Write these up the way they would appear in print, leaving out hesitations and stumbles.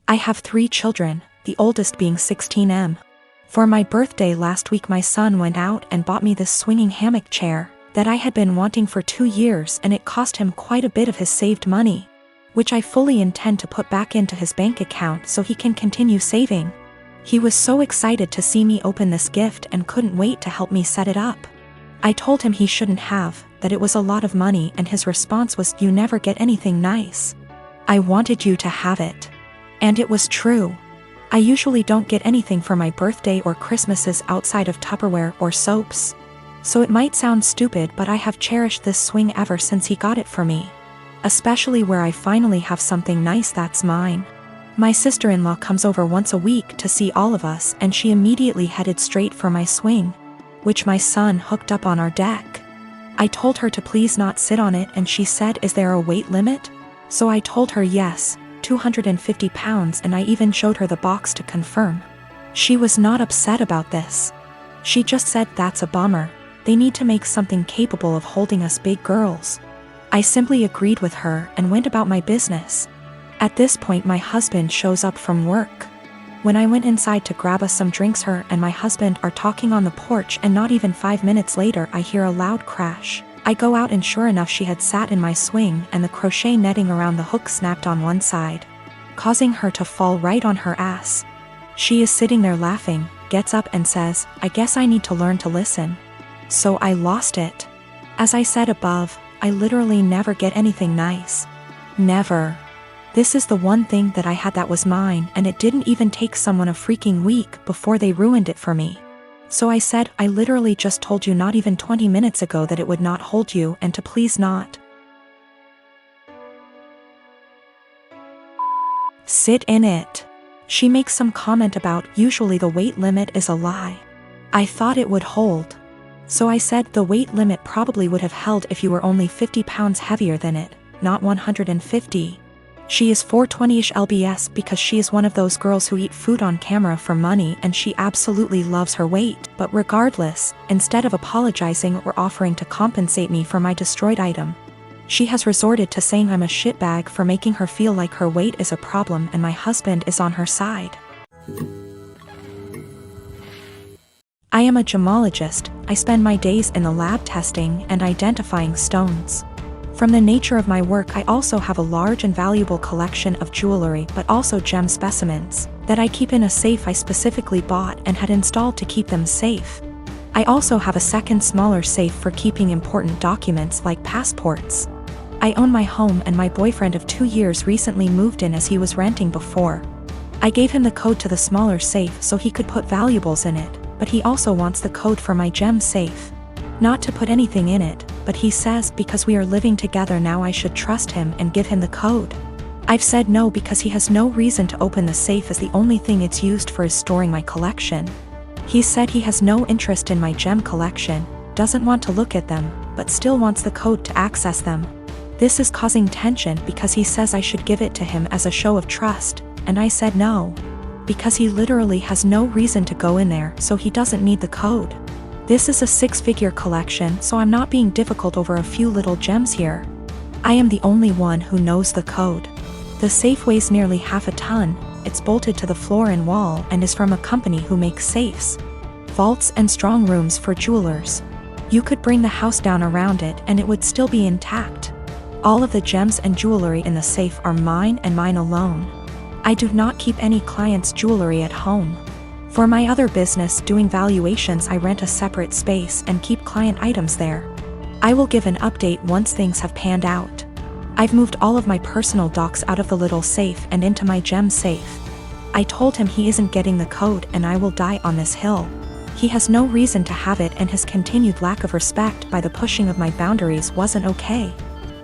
I have 3 children, the oldest being 16M. For my birthday last week my son went out and bought me this swinging hammock chair that I had been wanting for 2 years, and it cost him quite a bit of his saved money, which I fully intend to put back into his bank account so he can continue saving. He was so excited to see me open this gift and couldn't wait to help me set it up. I told him he shouldn't have, that it was a lot of money, and his response was, "You never get anything nice. I wanted you to have it." And it was true. I usually don't get anything for my birthday or Christmases outside of Tupperware or soaps. So it might sound stupid, but I have cherished this swing ever since he got it for me. Especially where I finally have something nice that's mine. My sister-in-law comes over once a week to see all of us, and she immediately headed straight for my swing, which my son hooked up on our deck. I told her to please not sit on it, and she said, "Is there a weight limit?" So I told her yes, 250 pounds, and I even showed her the box to confirm. She was not upset about this. She just said, "That's a bummer. They need to make something capable of holding us big girls." I simply agreed with her and went about my business. At this point my husband shows up from work. When I went inside to grab us some drinks, her and my husband are talking on the porch, and not even 5 minutes later I hear a loud crash. I go out and sure enough she had sat in my swing, and the crochet netting around the hook snapped on one side, causing her to fall right on her ass. She is sitting there laughing, gets up and says, "I guess I need to learn to listen." So I lost it. As I said above, I literally never get anything nice. Never. This is the one thing that I had that was mine, and it didn't even take someone a freaking week before they ruined it for me. So I said, "I literally just told you not even 20 minutes ago that it would not hold you, and to please not sit in it." She makes some comment about, "Usually the weight limit is a lie. I thought it would hold." So I said, "The weight limit probably would have held if you were only 50 pounds heavier than it, not 150. She is 420-ish lbs because she is one of those girls who eat food on camera for money, and she absolutely loves her weight. But regardless, instead of apologizing or offering to compensate me for my destroyed item, she has resorted to saying I'm a shitbag for making her feel like her weight is a problem and my husband is on her side. I am a gemologist. I spend my days in the lab testing and identifying stones. From the nature of my work, I also have a large and valuable collection of jewelry, but also gem specimens that I keep in a safe I specifically bought and had installed to keep them safe. I also have a second smaller safe for keeping important documents like passports. I own my home, and my boyfriend of 2 years recently moved in as he was renting before. I gave him the code to the smaller safe so he could put valuables in it, but he also wants the code for my gem safe. Not to put anything in it, but he says because we are living together now I should trust him and give him the code. I've said no because he has no reason to open the safe, as the only thing it's used for is storing my collection. He said he has no interest in my gem collection, doesn't want to look at them, but still wants the code to access them. This is causing tension because he says I should give it to him as a show of trust, and I said no, because he literally has no reason to go in there, so he doesn't need the code. This is a 6-figure collection, so I'm not being difficult over a few little gems here. I am the only one who knows the code. The safe weighs nearly half a ton, it's bolted to the floor and wall, and is from a company who makes safes, vaults and strong rooms for jewelers. You could bring the house down around it and it would still be intact. All of the gems and jewelry in the safe are mine and mine alone. I do not keep any clients' jewelry at home. For my other business doing valuations, I rent a separate space and keep client items there. I will give an update once things have panned out. I've moved all of my personal docs out of the little safe and into my gem safe. I told him he isn't getting the code and I will die on this hill. He has no reason to have it, and his continued lack of respect by the pushing of my boundaries wasn't okay.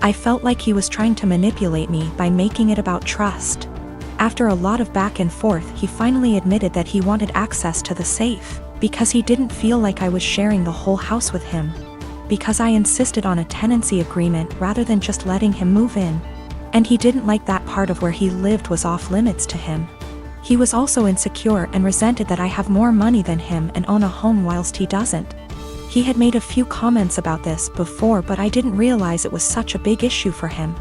I felt like he was trying to manipulate me by making it about trust. After a lot of back and forth, he finally admitted that he wanted access to the safe, because he didn't feel like I was sharing the whole house with him. Because I insisted on a tenancy agreement rather than just letting him move in. And he didn't like that part of where he lived was off limits to him. He was also insecure and resented that I have more money than him and own a home whilst he doesn't. He had made a few comments about this before, but I didn't realize it was such a big issue for him.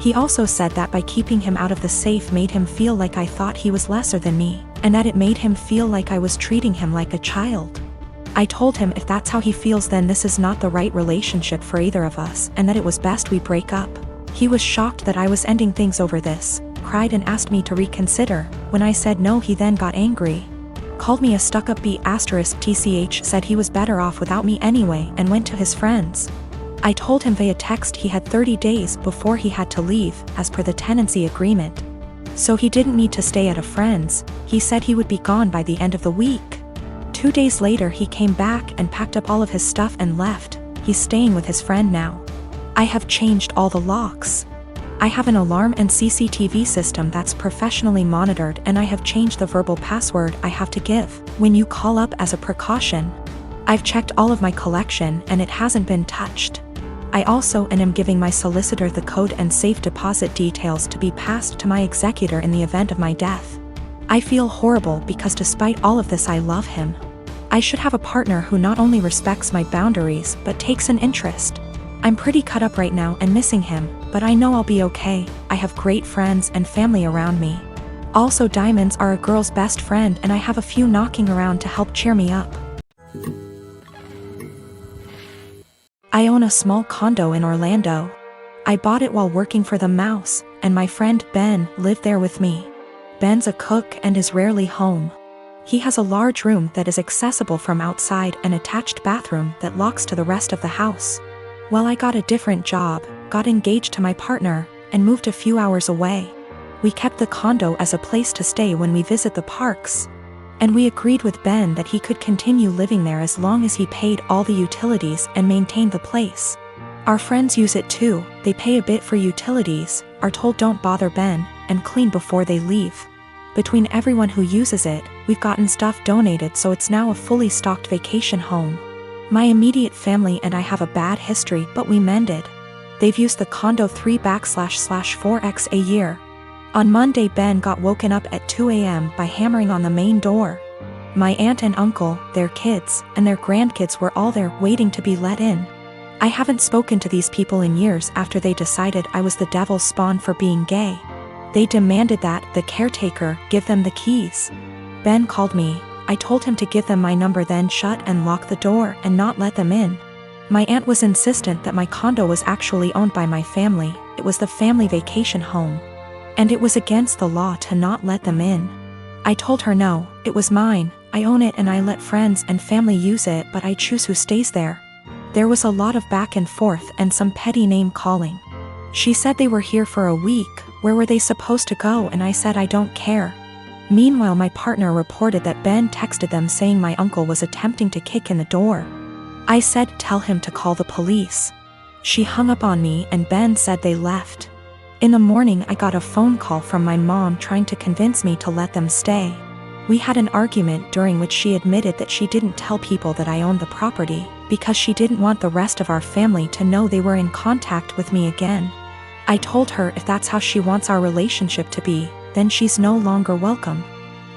He also said that by keeping him out of the safe made him feel like I thought he was lesser than me, and that it made him feel like I was treating him like a child. I told him if that's how he feels then this is not the right relationship for either of us and that it was best we break up. He was shocked that I was ending things over this, cried and asked me to reconsider. When I said no he then got angry. Called me a stuck-up *tch, said he was better off without me anyway and went to his friends. I told him via text he had 30 days before he had to leave, as per the tenancy agreement. So he didn't need to stay at a friend's, he said he would be gone by the end of the week. 2 days later he came back and packed up all of his stuff and left. He's staying with his friend now. I have changed all the locks. I have an alarm and CCTV system that's professionally monitored, and I have changed the verbal password I have to give when you call up as a precaution. I've checked all of my collection and it hasn't been touched. I also am giving my solicitor the code and safe deposit details to be passed to my executor in the event of my death. I feel horrible because despite all of this I love him. I should have a partner who not only respects my boundaries but takes an interest. I'm pretty cut up right now and missing him, but I know I'll be okay. I have great friends and family around me. Also, diamonds are a girl's best friend and I have a few knocking around to help cheer me up. I own a small condo in Orlando. I bought it while working for the Mouse, and my friend Ben lived there with me. Ben's a cook and is rarely home. He has a large room that is accessible from outside and attached bathroom that locks to the rest of the house. Well, I got a different job, got engaged to my partner, and moved a few hours away. We kept the condo as a place to stay when we visit the parks. And we agreed with Ben that he could continue living there as long as he paid all the utilities and maintained the place. Our friends use it too, they pay a bit for utilities, are told don't bother Ben, and clean before they leave. Between everyone who uses it, we've gotten stuff donated so it's now a fully stocked vacation home. My immediate family and I have a bad history but we mended. They've used the condo 3//4x a year. On Monday Ben got woken up at 2 a.m. by hammering on the main door. My aunt and uncle, their kids, and their grandkids were all there waiting to be let in. I haven't spoken to these people in years after they decided I was the devil's spawn for being gay. They demanded that the caretaker give them the keys. Ben called me. I told him to give them my number, then shut and lock the door and not let them in. My aunt was insistent that my condo was actually owned by my family. It was the family vacation home. And it was against the law to not let them in. I told her no, it was mine, I own it and I let friends and family use it, but I choose who stays there. There was a lot of back and forth and some petty name calling. She said they were here for a week, where were they supposed to go, and I said I don't care. Meanwhile, my partner reported that Ben texted them saying my uncle was attempting to kick in the door. I said tell him to call the police. She hung up on me and Ben said they left. In the morning I got a phone call from my mom trying to convince me to let them stay. We had an argument during which she admitted that she didn't tell people that I owned the property, because she didn't want the rest of our family to know they were in contact with me again. I told her if that's how she wants our relationship to be, then she's no longer welcome.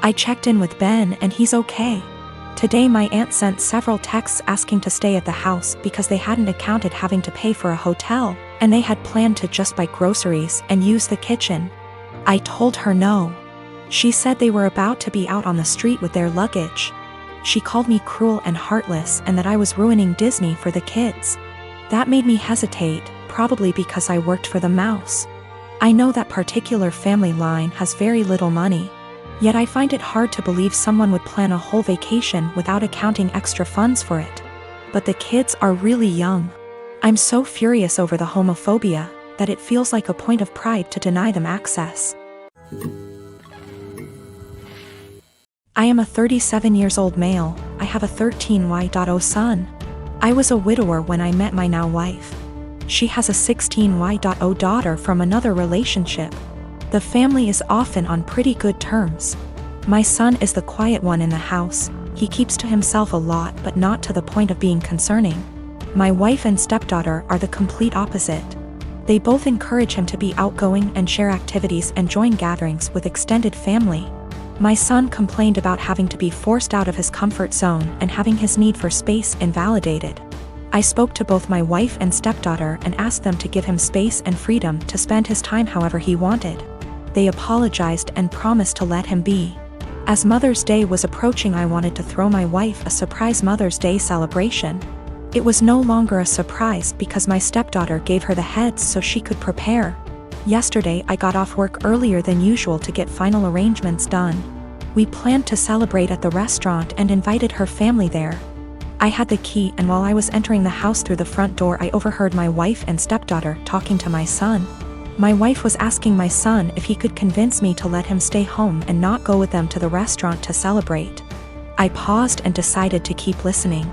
I checked in with Ben and he's okay. Today my aunt sent several texts asking to stay at the house because they hadn't accounted having to pay for a hotel, and they had planned to just buy groceries and use the kitchen. I told her no. She said they were about to be out on the street with their luggage. She called me cruel and heartless and that I was ruining Disney for the kids. That made me hesitate, probably because I worked for the Mouse. I know that particular family line has very little money. Yet I find it hard to believe someone would plan a whole vacation without accounting extra funds for it. But the kids are really young. I'm so furious over the homophobia that it feels like a point of pride to deny them access. I am a 37-year-old male. I have a 13Y.0 son. I was a widower when I met my now wife. She has a 16Y.0 daughter from another relationship. The family is often on pretty good terms. My son is the quiet one in the house. He keeps to himself a lot but not to the point of being concerning. My wife and stepdaughter are the complete opposite. They both encourage him to be outgoing and share activities and join gatherings with extended family. My son complained about having to be forced out of his comfort zone and having his need for space invalidated. I spoke to both my wife and stepdaughter and asked them to give him space and freedom to spend his time however he wanted. They apologized and promised to let him be. As Mother's Day was approaching, I wanted to throw my wife a surprise Mother's Day celebration. It was no longer a surprise because my stepdaughter gave her the heads so she could prepare. Yesterday I got off work earlier than usual to get final arrangements done. We planned to celebrate at the restaurant and invited her family there. I had the key, and while I was entering the house through the front door, I overheard my wife and stepdaughter talking to my son. My wife was asking my son if he could convince me to let him stay home and not go with them to the restaurant to celebrate. I paused and decided to keep listening.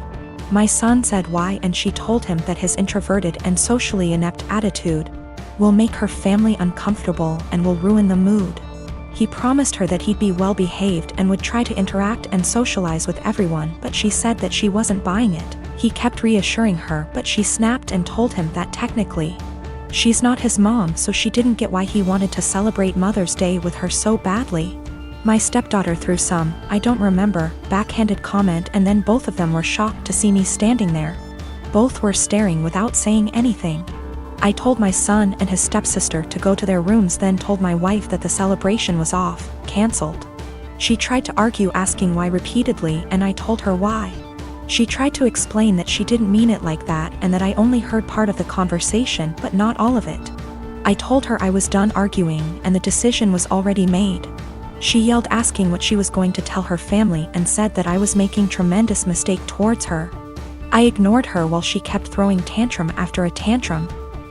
My son said why, and she told him that his introverted and socially inept attitude will make her family uncomfortable and will ruin the mood. He promised her that he'd be well behaved and would try to interact and socialize with everyone, but she said that she wasn't buying it. He kept reassuring her, but she snapped and told him that technically she's not his mom, so she didn't get why he wanted to celebrate Mother's Day with her so badly. My stepdaughter threw some, I don't remember, backhanded comment, and then both of them were shocked to see me standing there. Both were staring without saying anything. I told my son and his stepsister to go to their rooms, then told my wife that the celebration was off, cancelled. She tried to argue, asking why repeatedly, and I told her why. She tried to explain that she didn't mean it like that and that I only heard part of the conversation but not all of it. I told her I was done arguing and the decision was already made. She yelled, asking what she was going to tell her family, and said that I was making tremendous mistake towards her. I ignored her while she kept throwing tantrum after a tantrum.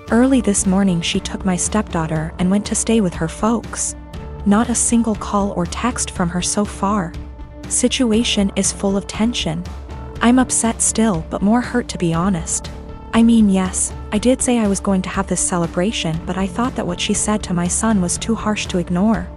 Early this morning she took my stepdaughter and went to stay with her folks. Not a single call or text from her so far. Situation is full of tension. I'm upset still, but more hurt, to be honest. I mean, yes, I did say I was going to have this celebration, but I thought that what she said to my son was too harsh to ignore.